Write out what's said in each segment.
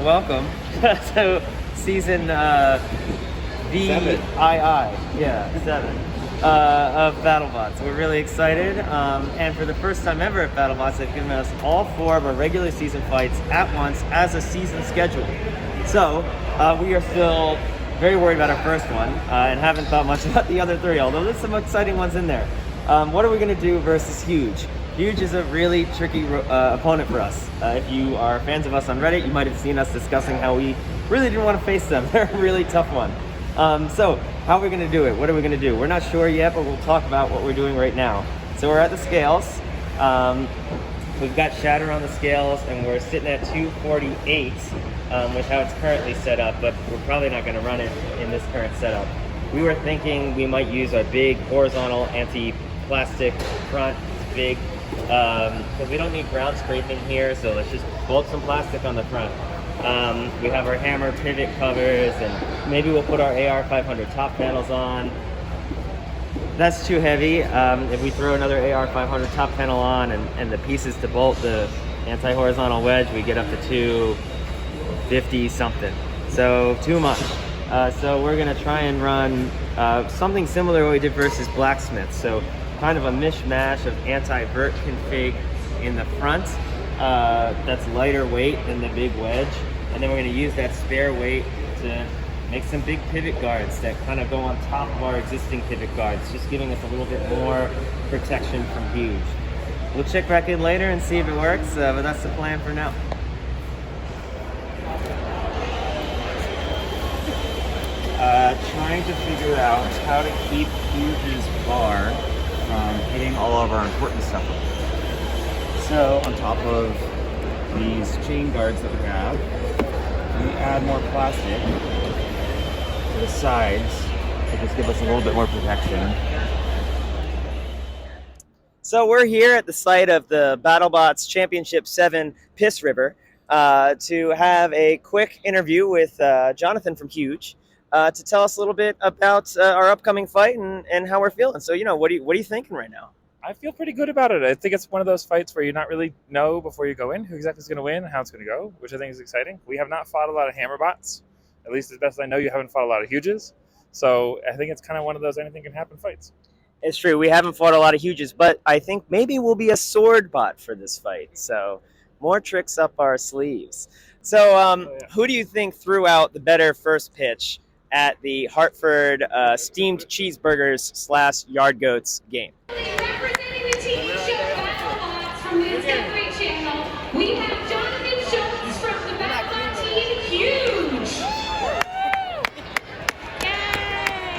welcome to season VII, yeah, 7 of BattleBots. We're really excited, and for the first time ever at BattleBots, they've given us all 4 of our regular season fights at once as a season schedule. So we are still very worried about our first one and haven't thought much about the other 3, although there's some exciting ones in there. What are we going to do versus HUUUUUUGE? HUUUUUUGE is a really tricky opponent for us. If you are fans of us on Reddit, you might have seen us discussing how we really didn't want to face them. They're a really tough one. So how are we going to do it? What are we going to do? We're not sure yet, but we'll talk about what we're doing right now. So we're at the scales. We've got Shatter on the scales, and we're sitting at 248 with how it's currently set up, but we're probably not going to run it in this current setup. We were thinking we might use our big horizontal anti-plastic front, big, because we don't need ground scraping here, so let's just bolt some plastic on the front. We have our hammer pivot covers, and maybe we'll put our AR 500 top panels on. That's too heavy. If we throw another AR 500 top panel on and the pieces to bolt the anti-horizontal wedge, we get up to 250 something. So too much. So we're gonna try and run something similar to what we did versus Blacksmith. So kind of a mishmash of anti-vert config in the front that's lighter weight than the big wedge, and then we're going to use that spare weight to make some big pivot guards that kind of go on top of our existing pivot guards, just giving us a little bit more protection from HUUUUUUGE. We'll check back in later and see if it works, but that's the plan for now. Trying to figure out how to keep HUUUUUUGE's bar hitting all of our important stuff. So on top of these chain guards that we have, we add more plastic to the sides to just give us a little bit more protection. So we're here at the site of the BattleBots Championship 7 Piss River to have a quick interview with Jonathan from HUUUUUUGE. To tell us a little bit about our upcoming fight and how we're feeling. So, what are you thinking right now? I feel pretty good about it. I think it's one of those fights where you not really know before you go in who exactly is going to win and how it's going to go, which I think is exciting. We have not fought a lot of hammer bots. At least as best I know, you haven't fought a lot of HUUUUUUGEs. So I think it's kind of one of those anything can happen fights. It's true. We haven't fought a lot of HUUUUUUGEs, but I think maybe we'll be a sword bot for this fight. So more tricks up our sleeves. So who do you think threw out the better first pitch at the Hartford Steamed Cheeseburgers / Yard Goats game? Representing the TV show BattleBots from the Discovery Channel, we have Jonathan Schultz from the BattleBot team, HUUUUUUGE.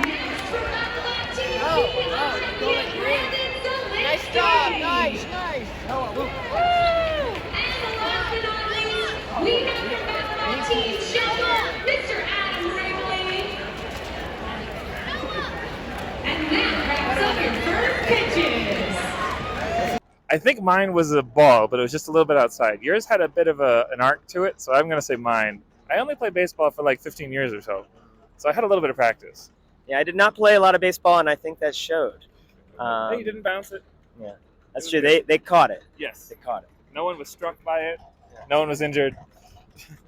Next from BattleBot team, Nice job, nice. And last but not least, we have from BattleBot team, Shatter, Mr. Adam Wrigley. And that wraps up your first pitches. I think mine was a ball, but it was just a little bit outside. Yours had a bit of an arc to it, so I'm going to say mine. I only played baseball for like 15 years or so I had a little bit of practice. Yeah, I did not play a lot of baseball, and I think that showed. Hey, you didn't bounce it? Yeah, that's true. They caught it. Yes. They caught it. No one was struck by it. No one was injured.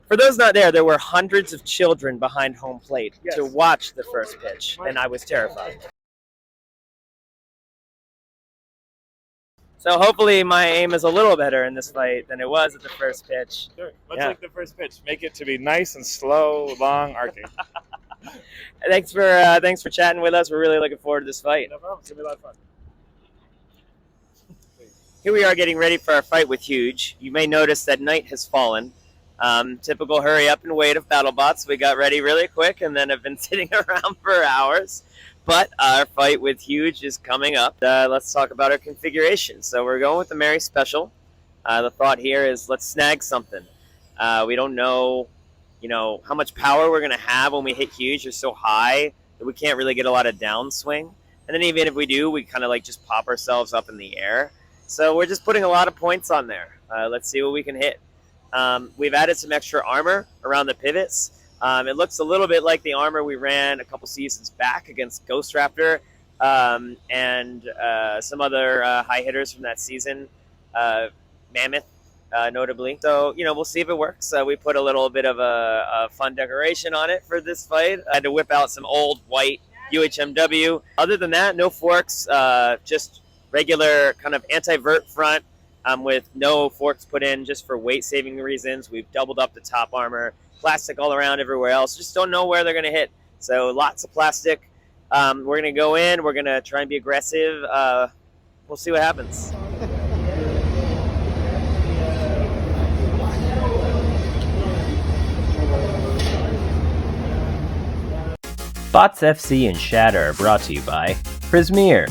For those not there were hundreds of children behind home plate Yes. to watch the first pitch, and I was terrified. So hopefully my aim is a little better in this fight than it was at the first pitch. Sure. Much like the first pitch. Make it to be nice and slow, long, arcing. Thanks for chatting with us. We're really looking forward to this fight. No problem. It's going to be a lot of fun. Here we are getting ready for our fight with HUUUUUUGE. You may notice that night has fallen. Typical hurry up and wait of BattleBots. We got ready really quick and then have been sitting around for hours. But our fight with HUUUUUUGE is coming up. Let's talk about our configuration. So we're going with the Mary Special. The thought here is let's snag something. We don't know, how much power we're going to have when we hit HUUUUUUGE. They're so high that we can't really get a lot of downswing. And then even if we do, we kind of like just pop ourselves up in the air. So we're just putting a lot of points on there. Let's see what we can hit. We've added some extra armor around the pivots. It looks a little bit like the armor we ran a couple seasons back against Ghost Raptor and some other high hitters from that season. Mammoth notably. So, we'll see if it works. We put a little bit of a fun decoration on it for this fight. I had to whip out some old white UHMW. Other than that, no forks, just regular kind of anti-vert front with no forks put in just for weight-saving reasons. We've doubled up the top armor, plastic all around everywhere else. Just don't know where they're going to hit. So lots of plastic. We're going to go in. We're going to try and be aggressive. We'll see what happens. Bots FC and Shatter are brought to you by Prismeer,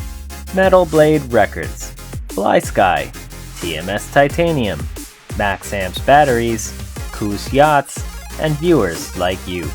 Metal Blade Records, Fly Sky, TMS Titanium, Max Amps Batteries, Koos Yachts, and viewers like you.